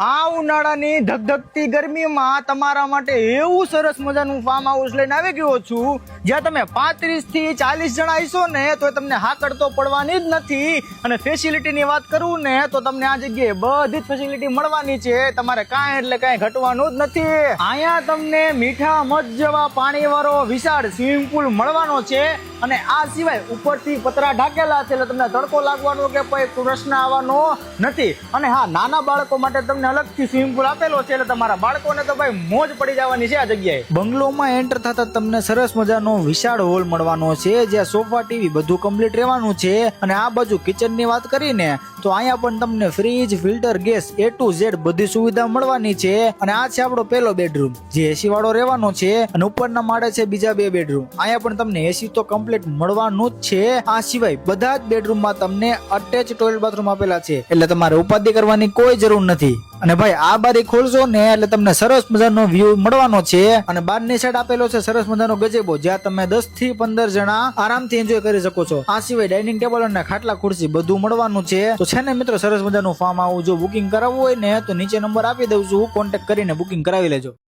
આ ઉનાળાની ધગધગતી ગરમીમાં તમારા માટે એવું સરસ મજાનું ફાર્મ હાઉસ લઈને આવી ગયો છું જ્યાં તમે 35 થી 40 જણા હશો ને તો તમને હાકડ તો પડવાની જ નથી. અને ફેસિલિટીની વાત કરું ને તો તમને આ જગ્યાએ બધી જ ફેસિલિટી મળવાની છે. તમારે કાંઈ એટલે કાંઈ ઘટવાનું જ નથી. અહીંયા તમને મીઠા મધ જેવા પાણી વાળો વિશાળ સ્વિમિંગ પુલ મળવાનો છે અને આ સિવાય ઉપરથી પતરા ઢાકેલા છે એટલે તમને તડકો લાગવાનો કે કોઈ પ્રશ્ન આવવાનો નથી. અને હા, નાના બાળકો માટે તમને અલગથી સ્વિમિંગ પુલ આપેલો છે એટલે તમારા બાળકોને તો ભાઈ મોજ પડી જવાની છે આ જગ્યાએ. બંગલોમાં એન્ટર થતા તમને સરસ મજાનો વિશાળ હોલ મળવાનો છે જ્યાં સોફા ટીવી બધું કમ્પ્લીટ રહેવાનું છે. અને આ બાજુ કિચન ની વાત કરીને તો અહીંયા પણ તમને fridge, filter, gas A to Z બધી સુવિધા મળવાની છે. અને આ છે આપણો પહેલો બેડરૂમ જે એસી વાળો રહેવાનો છે અને ઉપરના માળે છે બીજા 2 બેડરૂમ. અહીંયા પણ તમને એસી તો કમ્પ્લીટ મળવાનું જ છે. આ સિવાય બધા જ બેડરૂમમાં તમને અટેચ ટોયલેટ બાથરૂમ આપેલા છે એટલે તમારે ઉપાધિ કરવાની કોઈ જરૂર નથી. અને ભાઈ આ બારી ખોલશો ને એટલે તમને સરસ મજાનો વ્યૂ મળવાનો છે. અને બહારની સાઈડ આપેલો છે સરસ મજાનો ગજેબો જ્યાં તમે 10 થી 15 જણા આરામથી એન્જોય કરી શકો છો. આ સિવાય ડાઇનિંગ ટેબલ અને ખાટલા ખુરશી બધું મળવાનું છે. તો છે ને મિત્રો, સરસ મજાનું ફાર્મ હાઉસ જો બુકિંગ કરાવવું હોય ને તો નીચે નંબર આપી દઉં છું, કોન્ટેક્ટ કરીને બુકિંગ કરાવી લેજો.